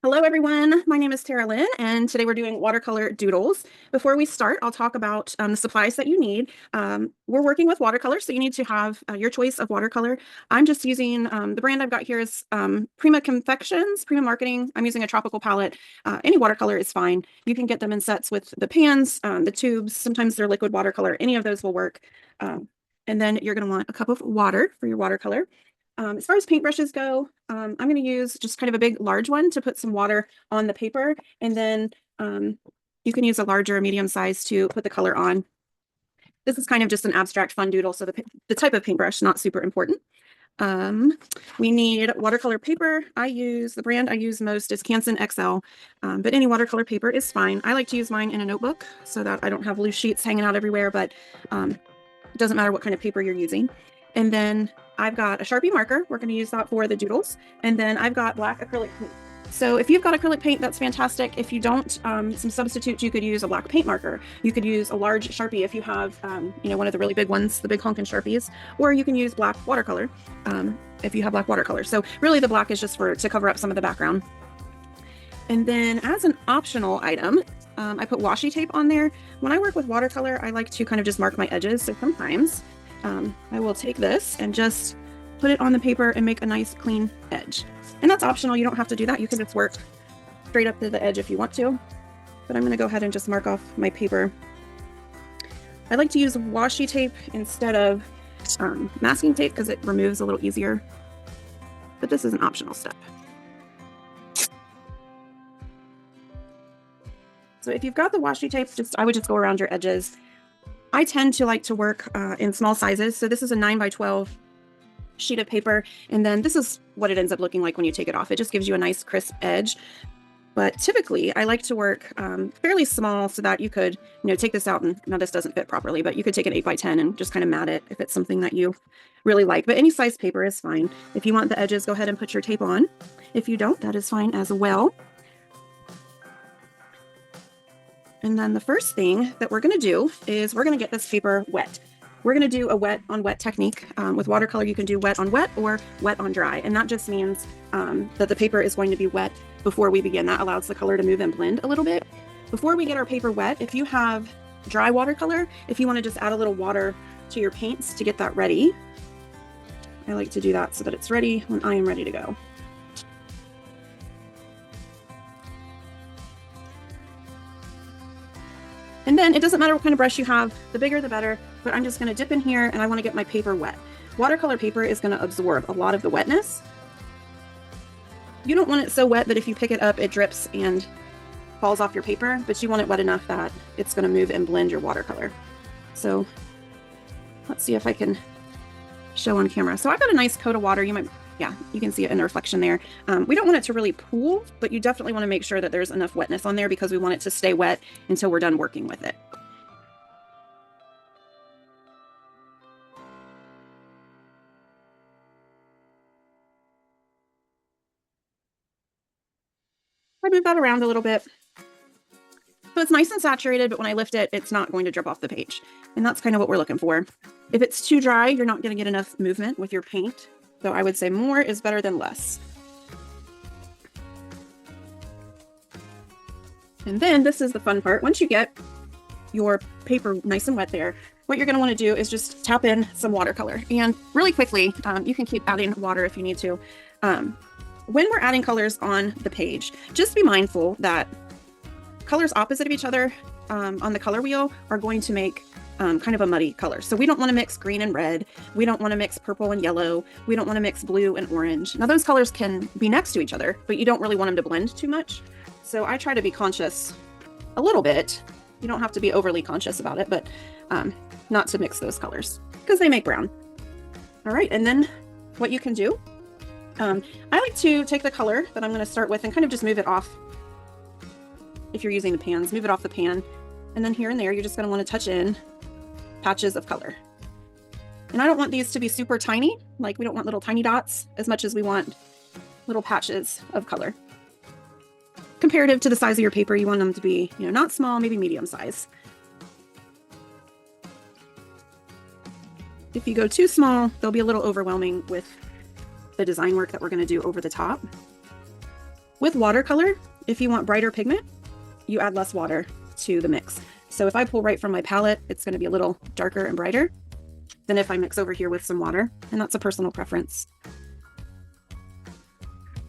Hello, everyone. My name is Tara Lynn, and today we're doing watercolor doodles. Before we start, I'll talk about the supplies that you need. We're working with watercolor, so you need to have your choice of watercolor. I'm just using the brand I've got here is Prima Confections, Prima Marketing. I'm using a tropical palette. Any watercolor is fine. You can get them in sets with the pans, the tubes. Sometimes they're liquid watercolor. Any of those will work. And then you're going to want a cup of water for your watercolor. As far as paintbrushes go, I'm going to use just kind of a big, large one to put some water on the paper. And then you can use a larger or medium size to put the color on. This is kind of just an abstract fun doodle, so the type of paintbrush, not super important. We need watercolor paper. The brand I use most is Canson XL, but any watercolor paper is fine. I like to use mine in a notebook so that I don't have loose sheets hanging out everywhere, but it doesn't matter what kind of paper you're using. And then I've got a Sharpie marker. We're going to use that for the doodles. And then I've got black acrylic paint. So if you've got acrylic paint, that's fantastic. If you don't, some substitutes, you could use a black paint marker. You could use a large Sharpie if you have, one of the really big ones, the big honkin' Sharpies, or you can use black watercolor if you have black watercolor. So really the black is just to cover up some of the background. And then as an optional item, I put washi tape on there. When I work with watercolor, I like to kind of just mark my edges. So sometimes I will take this and just put it on the paper and make a nice clean edge. And that's optional. You don't have to do that. You can just work straight up to the edge if you want to. But I'm going to go ahead and just mark off my paper. I like to use washi tape instead of masking tape because it removes a little easier. But this is an optional step. So if you've got the washi tape, I would just go around your edges. I tend to like to work in small sizes. So this is a 9x12 sheet of paper. And then this is what it ends up looking like when you take it off. It just gives you a nice crisp edge. But typically I like to work fairly small so that you could, take this out and now this doesn't fit properly, but you could take an 8x10 and just kind of mat it if it's something that you really like. But any size paper is fine. If you want the edges, go ahead and put your tape on. If you don't, that is fine as well. And then the first thing that we're going to do is we're going to get this paper wet. We're going to do a wet on wet technique. With watercolor, you can do wet on wet or wet on dry. And that just means that the paper is going to be wet before we begin. That allows the color to move and blend a little bit. Before we get our paper wet, if you have dry watercolor, if you want to just add a little water to your paints to get that ready, I like to do that so that it's ready when I am ready to go. And then it doesn't matter what kind of brush you have, the bigger the better, but I'm just going to dip in here and I want to get my paper wet. Watercolor paper is going to absorb a lot of the wetness. You don't want it so wet that if you pick it up, it drips and falls off your paper, but you want it wet enough that it's going to move and blend your watercolor. So let's see if I can show on camera. So I've got a nice coat of water. You can see it in the reflection there. We don't want it to really pool, but you definitely want to make sure that there's enough wetness on there because we want it to stay wet until we're done working with it. I move that around a little bit. So it's nice and saturated, but when I lift it, it's not going to drip off the page. And that's kind of what we're looking for. If it's too dry, you're not going to get enough movement with your paint. So I would say more is better than less. And then this is the fun part. Once you get your paper nice and wet there, what you're going to want to do is just tap in some watercolor. And really quickly, you can keep adding water if you need to. When we're adding colors on the page, just be mindful that colors opposite of each other on the color wheel are going to make kind of a muddy color. So we don't want to mix green and red. We don't want to mix purple and yellow. We don't want to mix blue and orange. Now those colors can be next to each other, but you don't really want them to blend too much. So I try to be conscious a little bit. You don't have to be overly conscious about it, but not to mix those colors because they make brown. All right, and then what you can do, I like to take the color that I'm going to start with and kind of just move it off. If you're using the pans, move it off the pan. And then here and there, you're just going to want to touch in patches of color. And I don't want these to be super tiny, like we don't want little tiny dots as much as we want little patches of color. Comparative to the size of your paper, you want them to be, not small, maybe medium size. If you go too small, they'll be a little overwhelming with the design work that we're going to do over the top. With watercolor, if you want brighter pigment, you add less water to the mix. So if I pull right from my palette, it's going to be a little darker and brighter than if I mix over here with some water, and that's a personal preference.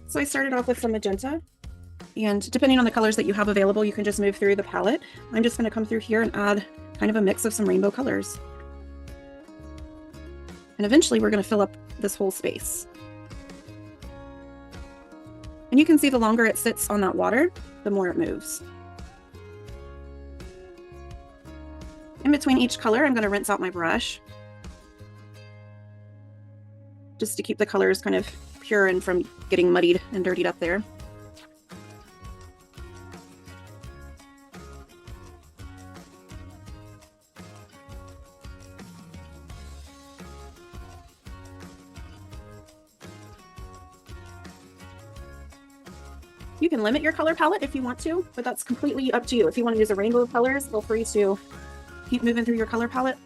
So I started off with some magenta, and depending on the colors that you have available, you can just move through the palette. I'm just going to come through here and add kind of a mix of some rainbow colors. And eventually we're going to fill up this whole space. And you can see the longer it sits on that water, the more it moves. In between each color, I'm going to rinse out my brush, just to keep the colors kind of pure and from getting muddied and dirtied up there. You can limit your color palette if you want to, but that's completely up to you. If you want to use a rainbow of colors, feel free to keep moving through your color palette.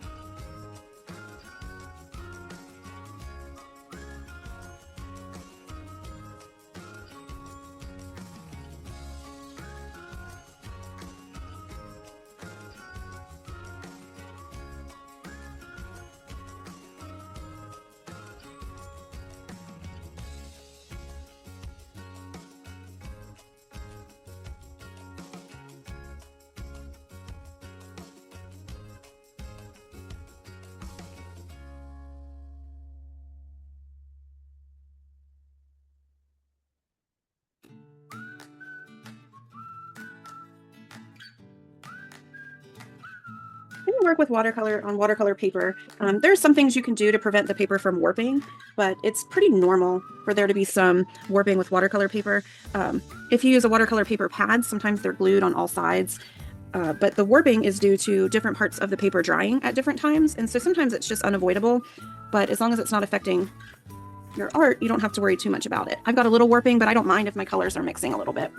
When you work with watercolor on watercolor paper, there's some things you can do to prevent the paper from warping, but it's pretty normal for there to be some warping with watercolor paper. If you use a watercolor paper pad, sometimes they're glued on all sides, but the warping is due to different parts of the paper drying at different times, and so sometimes it's just unavoidable, but as long as it's not affecting your art, you don't have to worry too much about it. I've got a little warping, but I don't mind if my colors are mixing a little bit.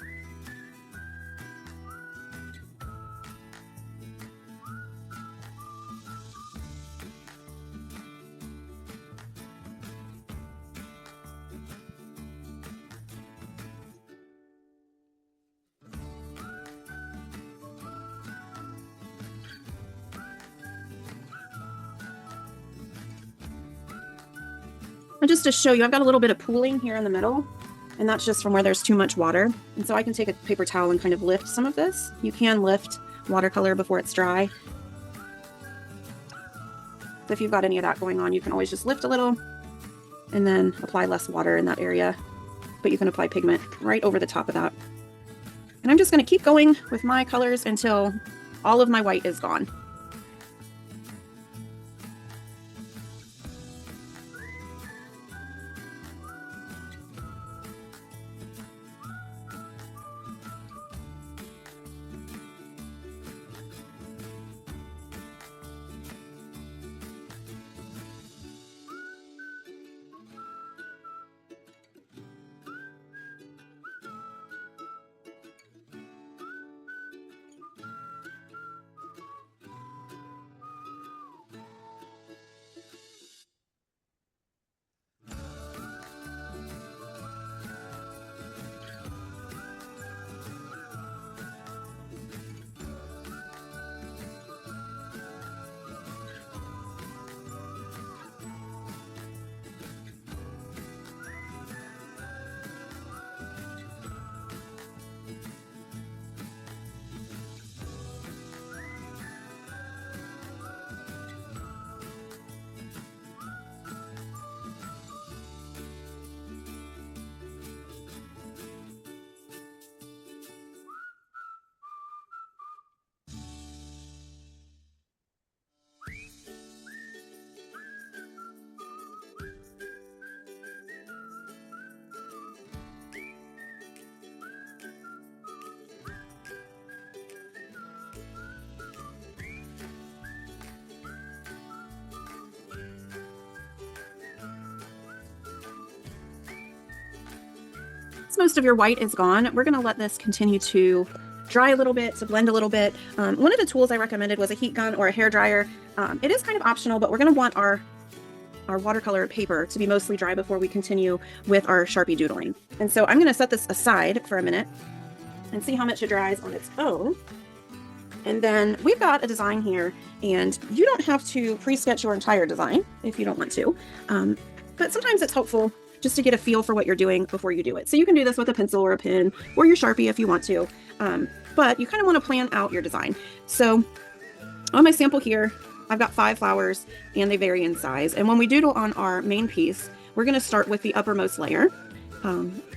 And just to show you, I've got a little bit of pooling here in the middle, and that's just from where there's too much water. And so I can take a paper towel and kind of lift some of this. You can lift watercolor before it's dry. So if you've got any of that going on, you can always just lift a little and then apply less water in that area. But you can apply pigment right over the top of that. And I'm just going to keep going with my colors until all of my white is gone. Most of your white is gone, we're going to let this continue to dry a little bit, to blend a little bit. One of the tools I recommended was a heat gun or a hair dryer. It is kind of optional, but we're going to want our our watercolor paper to be mostly dry before we continue with our Sharpie doodling. And so I'm going to set this aside for a minute and see how much it dries on its own. And then we've got a design here, and you don't have to pre-sketch your entire design if you don't want to. But sometimes it's helpful just to get a feel for what you're doing before you do it. So you can do this with a pencil or a pen or your Sharpie if you want to, but you kind of want to plan out your design. So on my sample here, I've got 5 flowers and they vary in size. And when we doodle on our main piece, we're going to start with the uppermost layer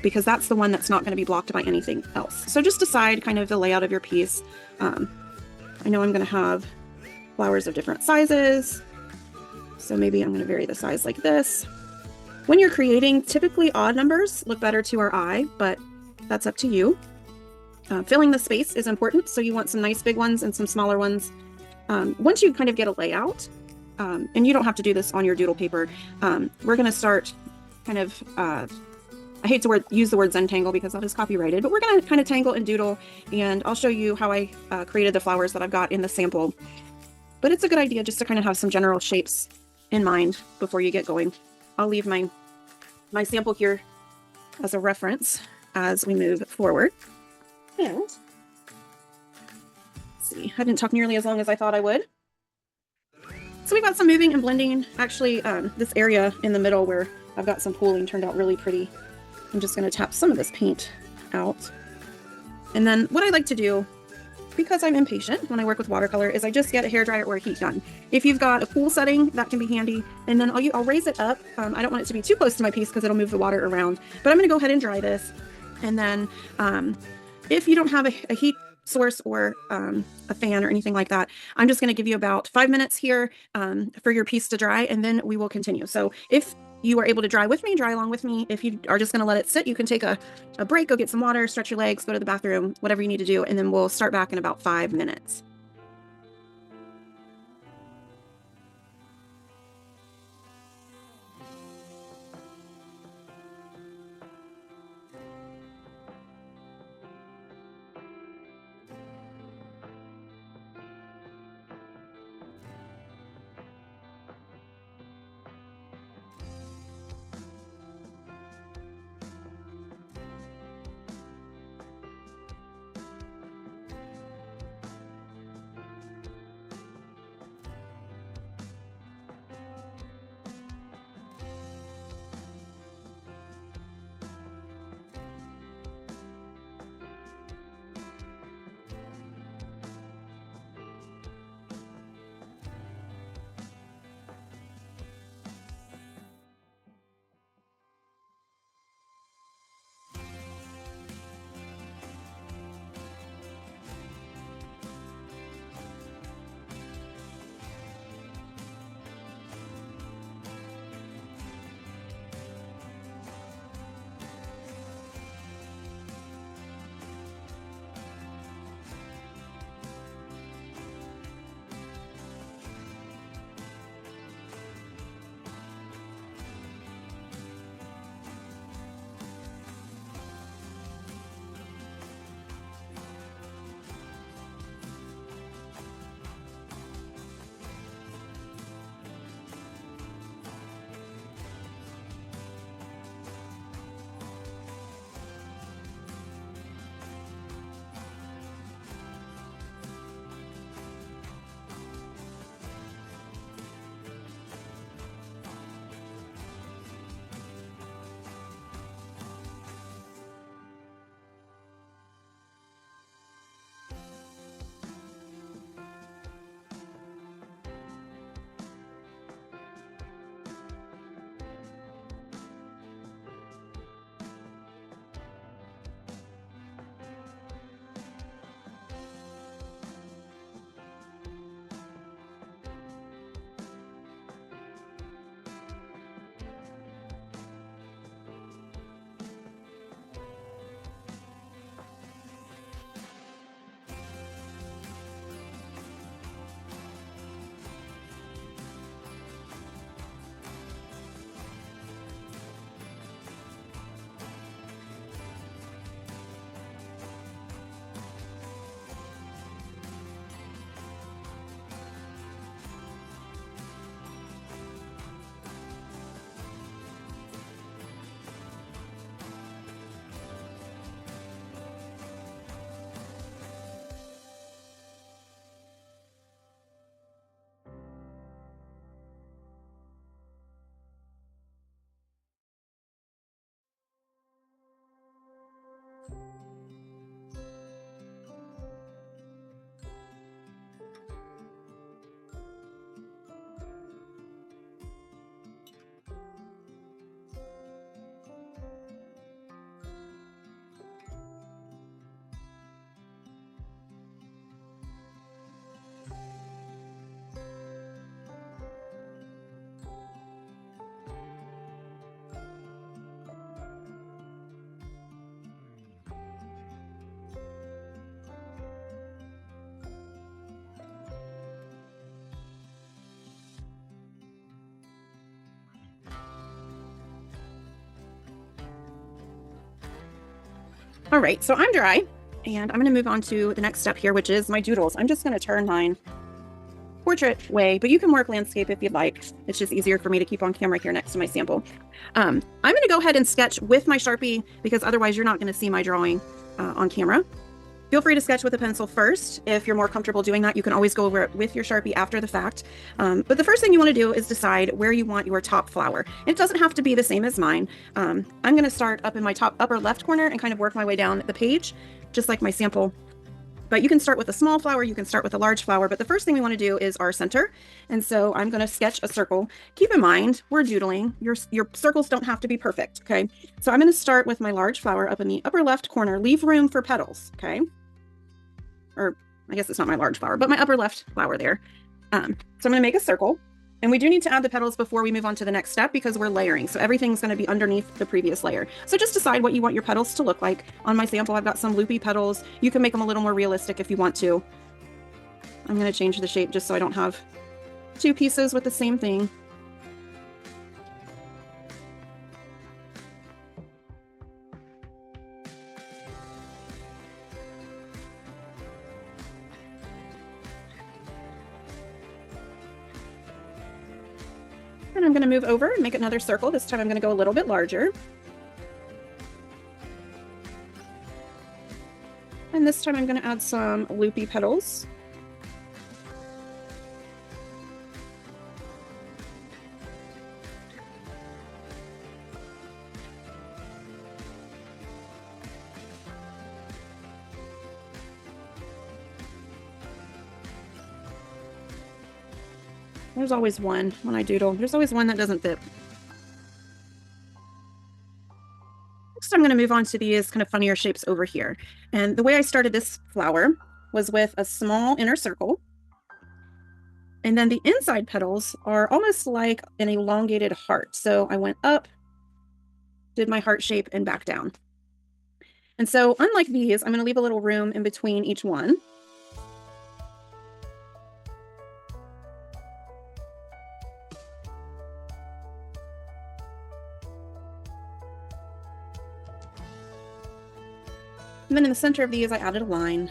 because that's the one that's not going to be blocked by anything else. So just decide kind of the layout of your piece. I know I'm going to have flowers of different sizes. So maybe I'm going to vary the size like this. When you're creating, typically odd numbers look better to our eye, but that's up to you. Filling the space is important, so you want some nice big ones and some smaller ones. Once you kind of get a layout, and you don't have to do this on your doodle paper, we're going to start kind of, I hate to use the word Zentangle because that is copyrighted, but we're going to kind of tangle and doodle, and I'll show you how I created the flowers that I've got in the sample. But it's a good idea just to kind of have some general shapes in mind before you get going. I'll leave my sample here as a reference as we move forward. And let's see, I didn't talk nearly as long as I thought I would. So we've got some moving and blending. Actually, this area in the middle where I've got some pooling turned out really pretty. I'm just going to tap some of this paint out. And then what I like to do, because I'm impatient when I work with watercolor, is I just get a hairdryer or a heat gun. If you've got a cool setting, that can be handy. And then I'll raise it up. I don't want it to be too close to my piece because it'll move the water around. But I'm going to go ahead and dry this. And then if you don't have a heat source or a fan or anything like that, I'm just going to give you about 5 minutes here for your piece to dry, and then we will continue. So if you are able to dry with me, dry along with me. If you are just going to let it sit, you can take a break, go get some water, stretch your legs, go to the bathroom, whatever you need to do, and then we'll start back in about 5 minutes. All right, so I'm dry, and I'm going to move on to the next step here, which is my doodles. I'm just going to turn mine portrait way, but you can work landscape if you'd like. It's just easier for me to keep on camera here next to my sample. I'm going to go ahead and sketch with my Sharpie because otherwise you're not going to see my drawing on camera. Feel free to sketch with a pencil first. If you're more comfortable doing that, you can always go over it with your Sharpie after the fact. But the first thing you want to do is decide where you want your top flower. It doesn't have to be the same as mine. I'm going to start up in my top upper left corner and kind of work my way down the page, just like my sample. But you can start with a small flower, you can start with a large flower, but the first thing we want to do is our center. And so I'm going to sketch a circle. Keep in mind, we're doodling. Your circles don't have to be perfect, okay? So I'm going to start with my large flower up in the upper left corner. Leave room for petals, okay? Or I guess it's not my large flower, but my upper left flower there. So I'm going to make a circle. And we do need to add the petals before we move on to the next step because we're layering. So everything's going to be underneath the previous layer. So just decide what you want your petals to look like. On my sample, I've got some loopy petals. You can make them a little more realistic if you want to. I'm going to change the shape just so I don't have two pieces with the same thing. And I'm going to move over and make another circle. This time I'm going to go a little bit larger. And this time I'm going to add some loopy petals. There's always one when I doodle. There's always one that doesn't fit. Next, I'm going to move on to these kind of funnier shapes over here. And the way I started this flower was with a small inner circle. And then the inside petals are almost like an elongated heart. So I went up, did my heart shape, and back down. And so unlike these, I'm going to leave a little room in between each one. And then in the center of these, I added a line.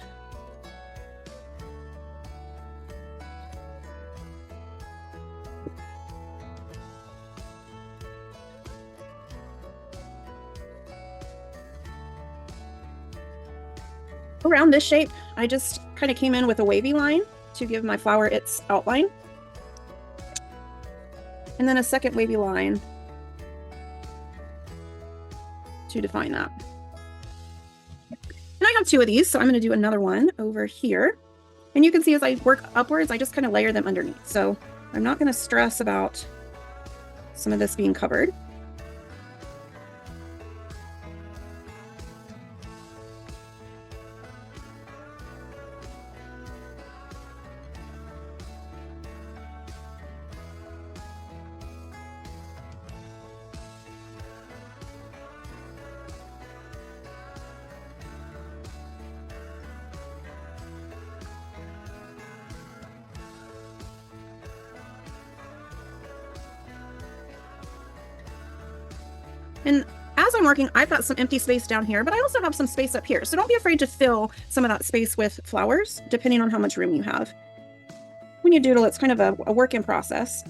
Around this shape, I just kind of came in with a wavy line to give my flower its outline. And then a second wavy line to define that. And I have two of these, so I'm going to do another one over here. And you can see as I work upwards, I just kind of layer them underneath. So I'm not going to stress about some of this being covered. And as I'm working, I've got some empty space down here, but I also have some space up here. So don't be afraid to fill some of that space with flowers, depending on how much room you have. When you doodle, it's kind of a work in process.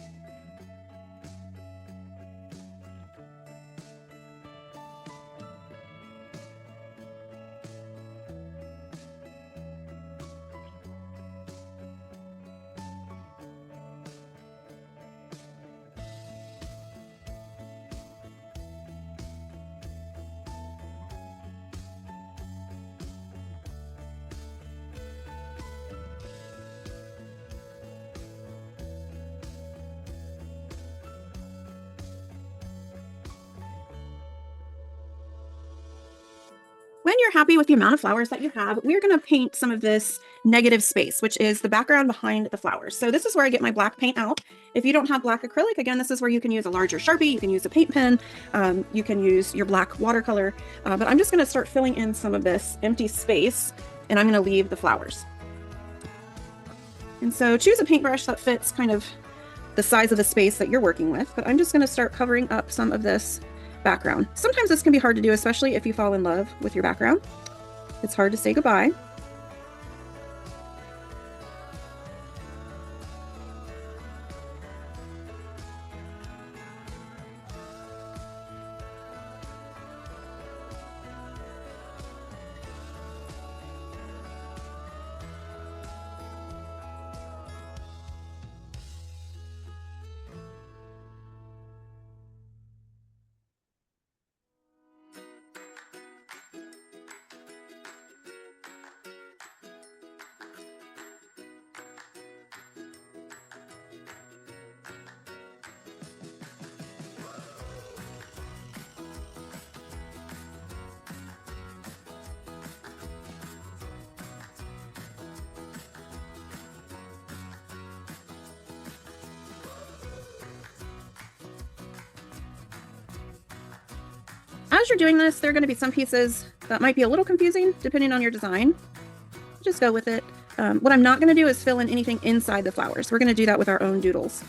When you're happy with the amount of flowers that you have, we're going to paint some of this negative space, which is the background behind the flowers. So this is where I get my black paint out. If you don't have black acrylic, again, this is where you can use a larger Sharpie, you can use a paint pen, you can use your black watercolor, but I'm just going to start filling in some of this empty space, and I'm going to leave the flowers. And so choose a paintbrush that fits kind of the size of the space that you're working with, but I'm just going to start covering up some of this background. Sometimes this can be hard to do, especially if you fall in love with your background. It's hard to say goodbye. As you're doing this, there are going to be some pieces that might be a little confusing depending on your design. Just go with it. What I'm not going to do is fill in anything inside the flowers. We're going to do that with our own doodles.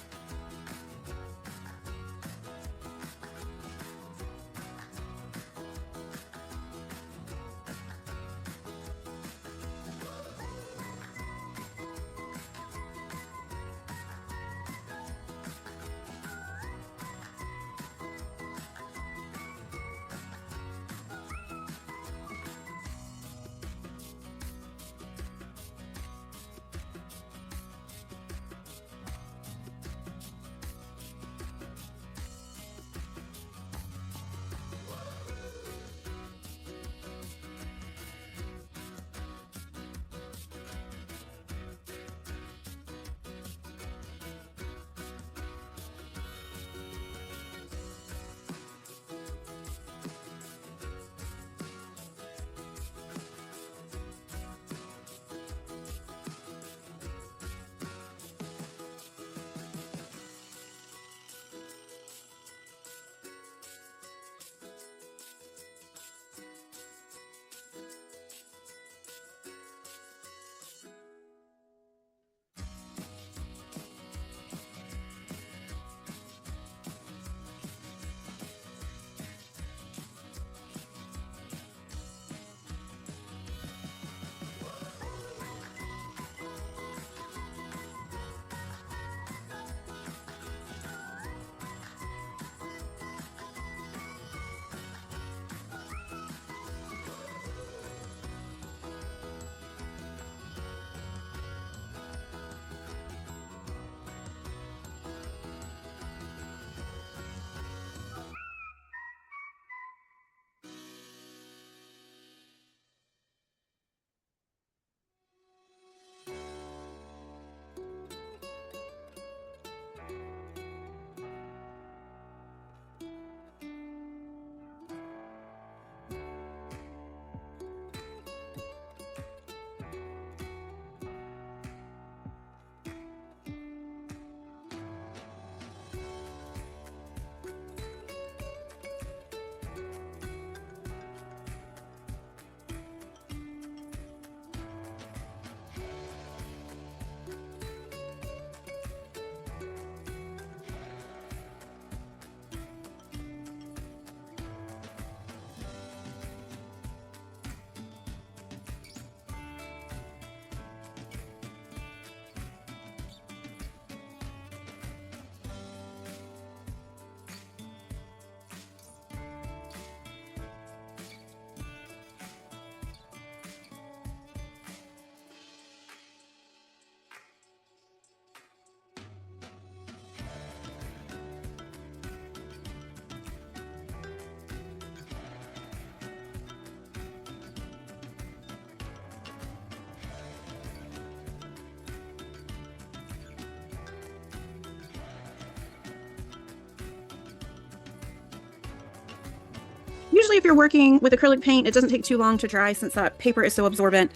Usually if you're working with acrylic paint, it doesn't take too long to dry since that paper is so absorbent.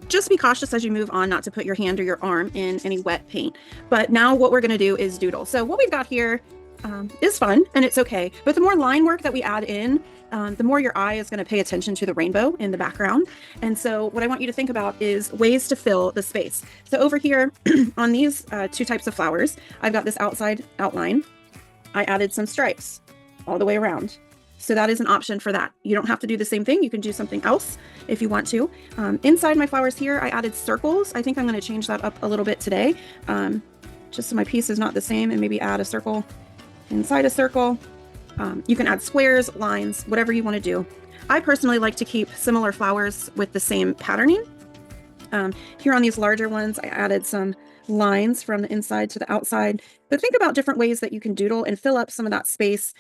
Just be cautious as you move on not to put your hand or your arm in any wet paint. But now what we're going to do is doodle. So what we've got here is fun and it's okay. But the more line work that we add in, the more your eye is going to pay attention to the rainbow in the background. And so what I want you to think about is ways to fill the space. So over here on these two types of flowers, I've got this outside outline. I added some stripes all the way around. So that is an option for that. You don't have to do the same thing. You can do something else if you want to. Inside my flowers here, I added circles. I think I'm going to change that up a little bit today, just so my piece is not the same, and maybe add a circle inside a circle. You can add squares, lines, whatever you want to do. I personally like to keep similar flowers with the same patterning. Here on these larger ones, I added some lines from the inside to the outside. But think about different ways that you can doodle and fill up some of that space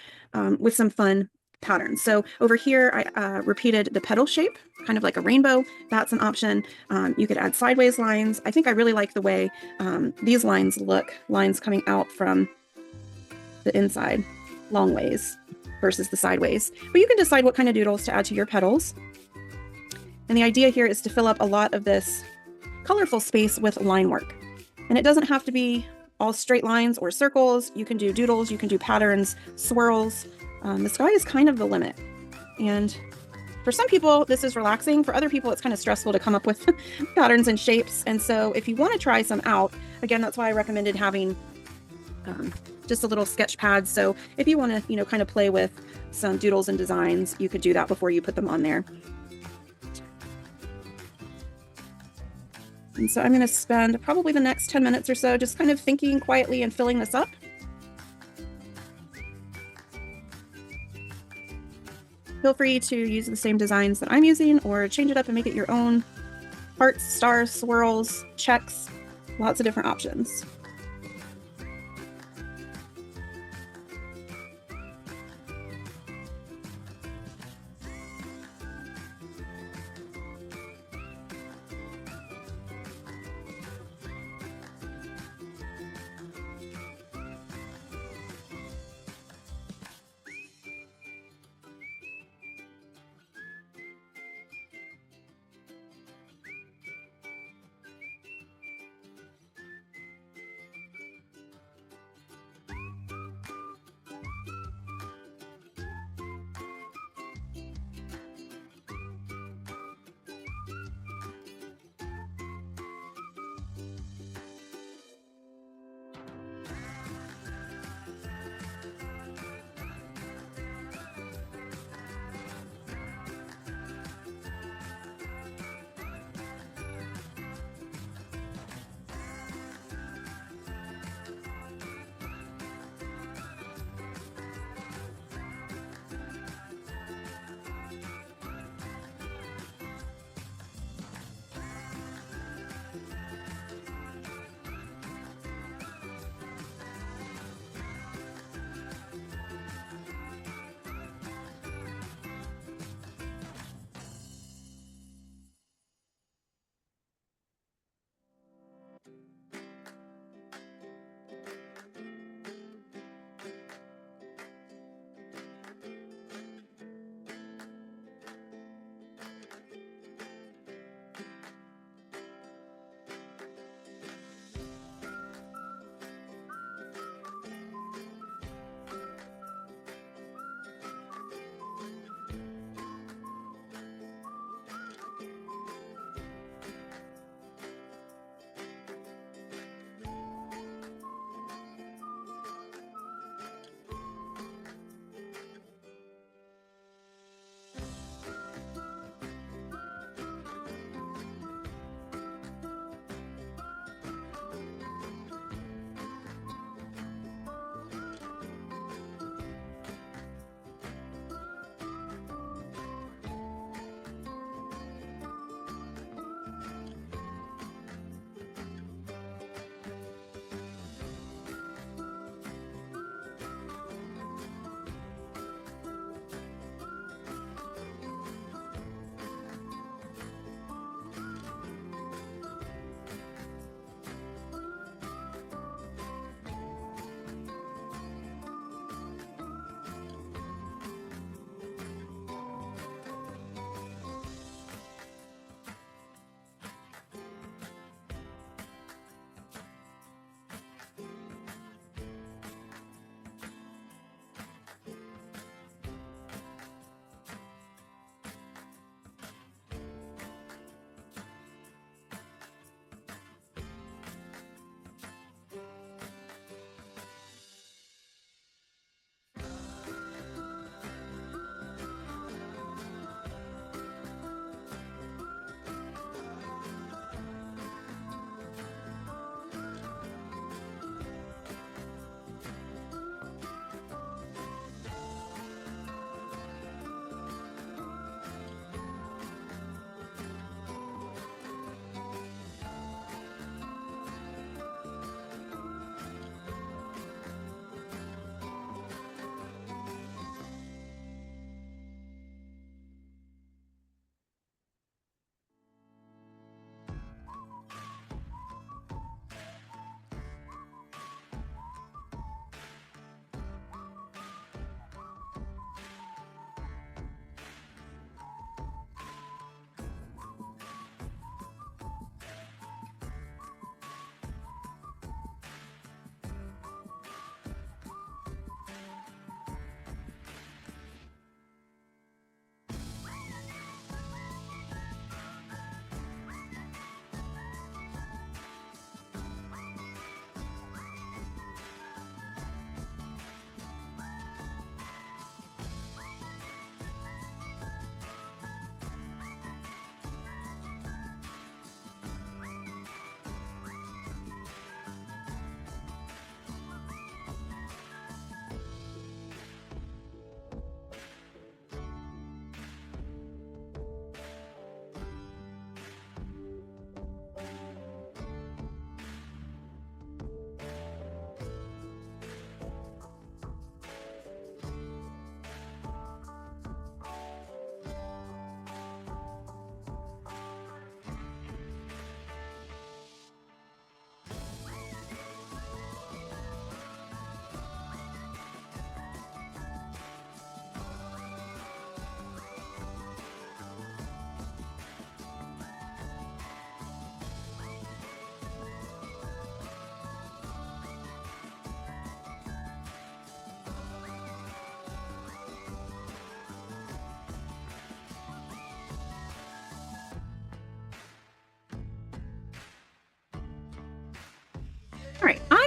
with some fun patterns. So over here, I repeated the petal shape, kind of like a rainbow. That's an option. You could add sideways lines. I think I really like the way these lines look, lines coming out from the inside, long ways versus the sideways. But you can decide what kind of doodles to add to your petals. And the idea here is to fill up a lot of this colorful space with line work. And it doesn't have to be all straight lines or circles. You can do doodles, you can do patterns, swirls. The sky is kind of the limit. And for some people, this is relaxing. For other people, it's kind of stressful to come up with patterns and shapes. And so if you want to try some out, again, that's why I recommended having just a little sketch pad. So if you want to, kind of play with some doodles and designs, you could do that before you put them on there. And so I'm going to spend probably the next 10 minutes or so just kind of thinking quietly and filling this up. Feel free to use the same designs that I'm using or change it up and make it your own. Hearts, stars, swirls, checks, lots of different options.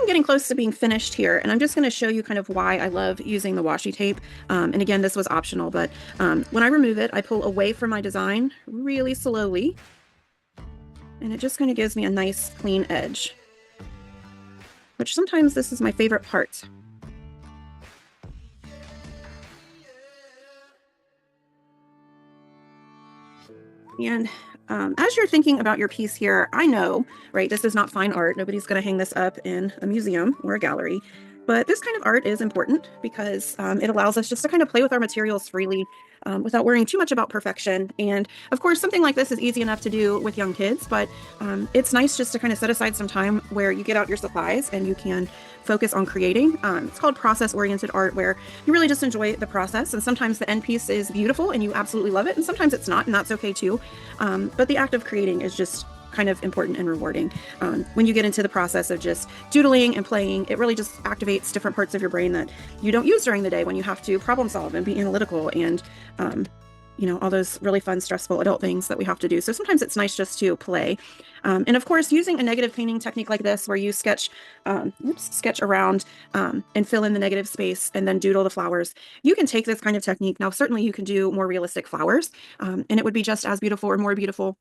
getting close to being finished here, and I'm just going to show you kind of why I love using the washi tape. And again, this was optional, but when I remove it, I pull away from my design really slowly, and it just kind of gives me a nice clean edge, which sometimes this is my favorite part. And as you're thinking about your piece here, I know, right, this is not fine art. Nobody's going to hang this up in a museum or a gallery. But this kind of art is important because it allows us just to kind of play with our materials freely without worrying too much about perfection. And of course, something like this is easy enough to do with young kids, but it's nice just to kind of set aside some time where you get out your supplies and you can focus on creating. It's called process-oriented art, where you really just enjoy the process. And sometimes the end piece is beautiful and you absolutely love it, and sometimes it's not, and that's okay too. But the act of creating is just kind of important and rewarding. When you get into the process of just doodling and playing, it really just activates different parts of your brain that you don't use during the day when you have to problem solve and be analytical and all those really fun, stressful adult things that we have to do. So sometimes it's nice just to play. And of course, using a negative painting technique like this, where you sketch around and fill in the negative space and then doodle the flowers, you can take this kind of technique. Now, certainly you can do more realistic flowers, and it would be just as beautiful or more beautiful.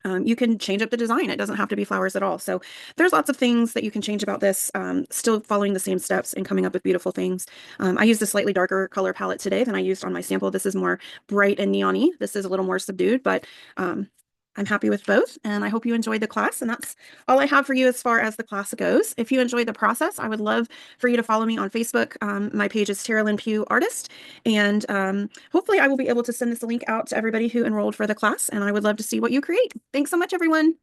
You can change up the design. It doesn't have to be flowers at all. So there's lots of things that you can change about this, still following the same steps and coming up with beautiful things. I used a slightly darker color palette today than I used on my sample. This is more bright and neon-y. This is a little more subdued, but I'm happy with both, and I hope you enjoyed the class. And that's all I have for you as far as the class goes. If you enjoyed the process, I would love for you to follow me on Facebook. My page is Tara Lynn Pugh Artist, and hopefully I will be able to send this link out to everybody who enrolled for the class, and I would love to see what you create. Thanks so much, everyone.